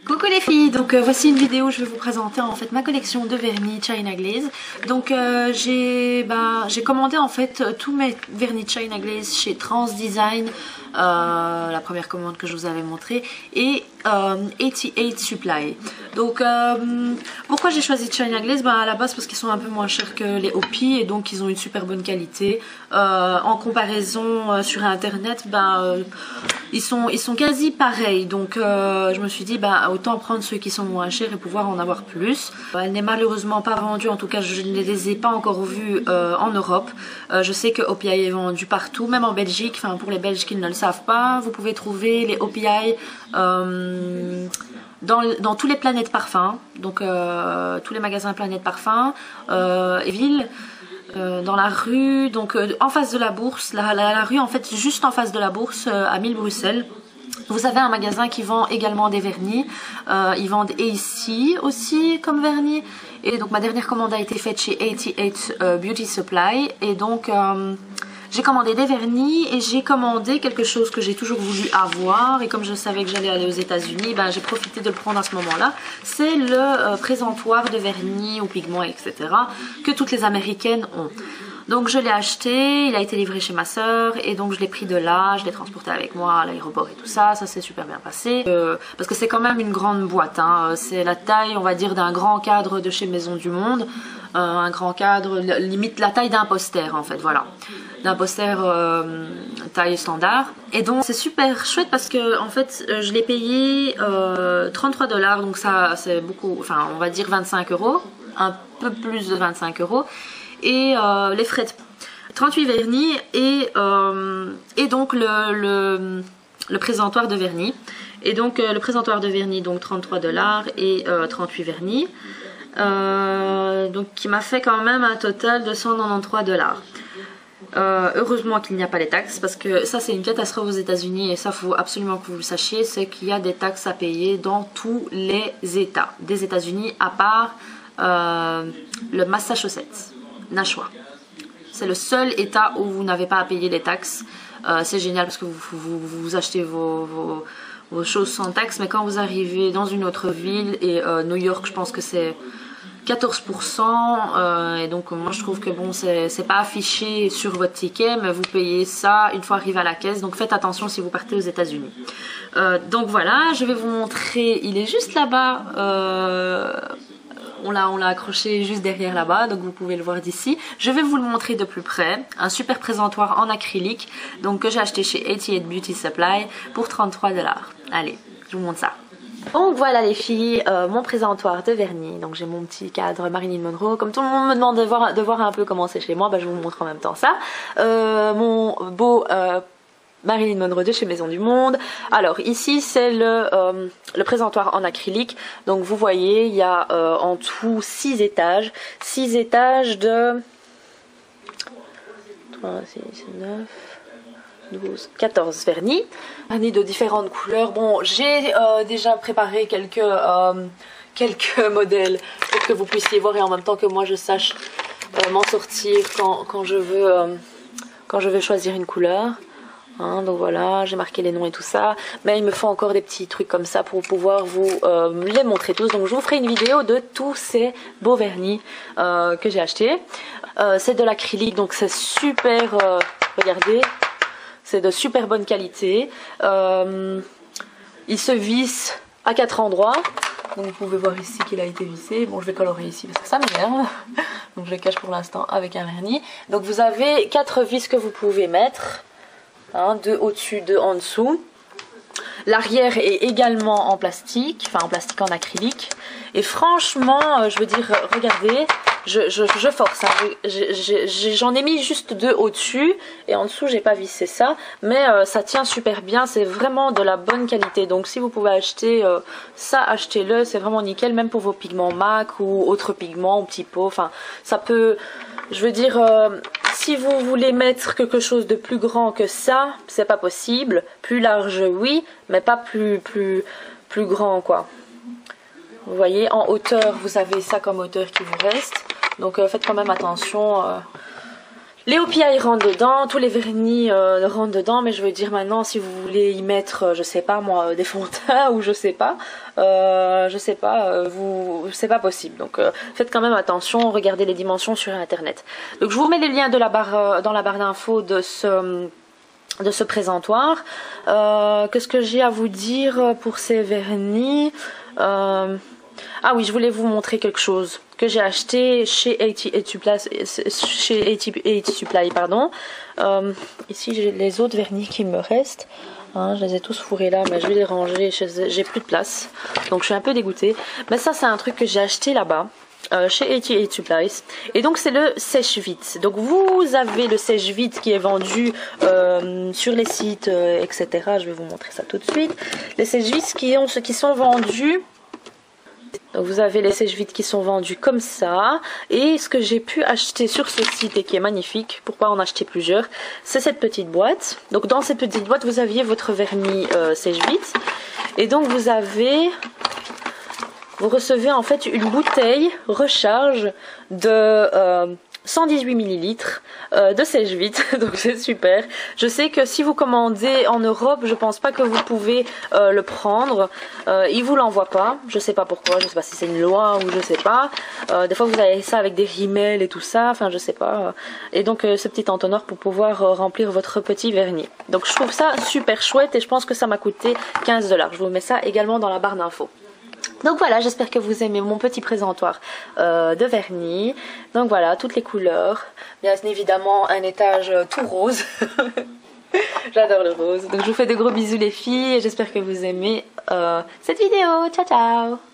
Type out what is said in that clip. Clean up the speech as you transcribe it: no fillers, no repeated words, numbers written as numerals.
Coucou les filles, donc voici une vidéo où je vais vous présenter en fait ma collection de vernis China Glaze. Donc j'ai commandé en fait tous mes vernis China Glaze chez Trans Design, la première commande que je vous avais montrée, et 88 Supply. Donc pourquoi j'ai choisi China Glaze? À la base parce qu'ils sont un peu moins chers que les Hopi et donc ils ont une super bonne qualité. En comparaison sur internet, ils sont quasi pareils, donc je me suis dit autant prendre ceux qui sont moins chers et pouvoir en avoir plus. Elle n'est malheureusement pas vendue, en tout cas je ne les ai pas encore vues en Europe. Je sais que OPI est vendu partout, même en Belgique. Enfin, pour les Belges qui ne le savent pas, vous pouvez trouver les OPI dans tous les Planètes Parfums, donc tous les magasins Planètes Parfums et villes. Dans la rue, donc en face de la bourse, la rue en fait juste en face de la bourse à 1000 Bruxelles. Vous avez un magasin qui vend également des vernis. Ils vendent ici aussi comme vernis. Et donc ma dernière commande a été faite chez 88 Beauty Supply. Et donc j'ai commandé des vernis et j'ai commandé quelque chose que j'ai toujours voulu avoir. Et comme je savais que j'allais aller aux États-Unis, j'ai profité de le prendre à ce moment-là. C'est le présentoir de vernis ou pigments, etc. que toutes les Américaines ont. Donc je l'ai acheté, il a été livré chez ma soeur et donc je l'ai pris de là, je l'ai transporté avec moi à l'aéroport et tout ça, ça s'est super bien passé. Parce que c'est quand même une grande boîte, hein. C'est la taille, on va dire, d'un grand cadre de chez Maison du Monde. Un grand cadre, limite la taille d'un poster en fait, voilà. D'un poster taille standard. Et donc c'est super chouette parce que en fait je l'ai payé 33 $, donc ça c'est beaucoup, enfin on va dire 25 €, un peu plus de 25 €. Et les frais de 38 vernis et donc le présentoir de vernis. Et donc le présentoir de vernis, donc 33 $ et 38 vernis. Donc qui m'a fait quand même un total de 193 $. Heureusement qu'il n'y a pas les taxes, parce que ça c'est une catastrophe aux États-Unis et ça faut absolument que vous le sachiez, c'est qu'il y a des taxes à payer dans tous les États des États-Unis à part le Massachusetts. Nashua. C'est le seul état où vous n'avez pas à payer les taxes. C'est génial parce que vous achetez vos choses sans taxes, mais quand vous arrivez dans une autre ville, et New York, je pense que c'est 14%, et donc moi je trouve que bon, c'est pas affiché sur votre ticket, mais vous payez ça une fois arrivé à la caisse, donc faites attention si vous partez aux États-Unis. Donc voilà, je vais vous montrer, il est juste là-bas. On l'a accroché juste derrière là-bas, donc vous pouvez le voir d'ici. Je vais vous le montrer de plus près. Un super présentoir en acrylique, donc que j'ai acheté chez 88 Beauty Supply pour 33 $. Allez, je vous montre ça. Donc voilà les filles, mon présentoir de vernis. Donc j'ai mon petit cadre Marilyn Monroe. Comme tout le monde me demande de voir un peu comment c'est chez moi, je vous montre en même temps ça. Mon beau Marilyn Monroe de chez Maison du Monde. Alors ici c'est le présentoir en acrylique. Donc vous voyez, il y a en tout 6 étages. 6 étages de 3, 6, 9, 12, 14 vernis. Vernis de différentes couleurs. Bon, j'ai déjà préparé quelques modèles pour que vous puissiez voir et en même temps que moi je sache m'en sortir quand je veux choisir une couleur. Donc voilà, j'ai marqué les noms et tout ça, mais il me faut encore des petits trucs comme ça pour pouvoir vous les montrer tous. Donc je vous ferai une vidéo de tous ces beaux vernis que j'ai achetés. C'est de l'acrylique, donc c'est super, regardez, c'est de super bonne qualité. Il se visse à 4 endroits, donc vous pouvez voir ici qu'il a été vissé. Bon, je vais colorer ici parce que ça m'énerve, donc je le cache pour l'instant avec un vernis. Donc vous avez 4 vis que vous pouvez mettre. 2 au-dessus, 2 en dessous. L'arrière est également en plastique, enfin en plastique en acrylique. Et franchement, je veux dire, regardez, je force. J'en ai mis juste 2 au-dessus et en dessous, j'ai pas vissé ça. Mais ça tient super bien, c'est vraiment de la bonne qualité. Donc si vous pouvez acheter ça, achetez-le, c'est vraiment nickel, même pour vos pigments MAC ou autres pigments, ou petits pots. Enfin, ça peut, je veux dire, si vous voulez mettre quelque chose de plus grand que ça, c'est pas possible. Plus large, oui, mais pas plus grand, quoi. Vous voyez, en hauteur, vous avez ça comme hauteur qui vous reste. Donc faites quand même attention. Les OPI rentrent dedans, tous les vernis rentrent dedans, mais je veux dire maintenant si vous voulez y mettre, je sais pas moi, des fonds de teint ou c'est pas possible. Donc faites quand même attention, regardez les dimensions sur internet. Donc je vous mets les liens de la barre, dans la barre d'infos de ce présentoir. Qu'est-ce que j'ai à vous dire pour ces vernis? Ah oui, je voulais vous montrer quelque chose que j'ai acheté chez 80 Supply, pardon. Ici j'ai les autres vernis qui me restent. Hein, je les ai tous fourrés là, mais je vais les ranger. J'ai plus de place, donc je suis un peu dégoûtée. Mais ça, c'est un truc que j'ai acheté là-bas. Chez 80 Supplies, et donc c'est le sèche-vite. Donc vous avez le sèche-vite qui est vendu sur les sites, etc. Je vais vous montrer ça tout de suite. Les sèche-vite qui sont vendus. Donc vous avez les sèche-vite qui sont vendus comme ça, et ce que j'ai pu acheter sur ce site et qui est magnifique, pourquoi en acheter plusieurs, c'est cette petite boîte. Donc dans cette petite boîte vous aviez votre vernis sèche-vite, et donc vous recevez en fait une bouteille recharge de 118 ml de sèche-vite, donc c'est super. Je sais que si vous commandez en Europe, je pense pas que vous pouvez le prendre. Ils vous l'envoient pas, je sais pas pourquoi, je sais pas si c'est une loi ou je sais pas. Des fois vous avez ça avec des rimels et tout ça, enfin je sais pas. Et donc ce petit entonnoir pour pouvoir remplir votre petit vernis. Donc je trouve ça super chouette et je pense que ça m'a coûté 15 $. Je vous mets ça également dans la barre d'infos. Donc voilà, j'espère que vous aimez mon petit présentoir de vernis. Donc voilà, toutes les couleurs. Bien évidemment, un étage tout rose. J'adore le rose. Donc je vous fais de gros bisous les filles et j'espère que vous aimez cette vidéo. Ciao ciao!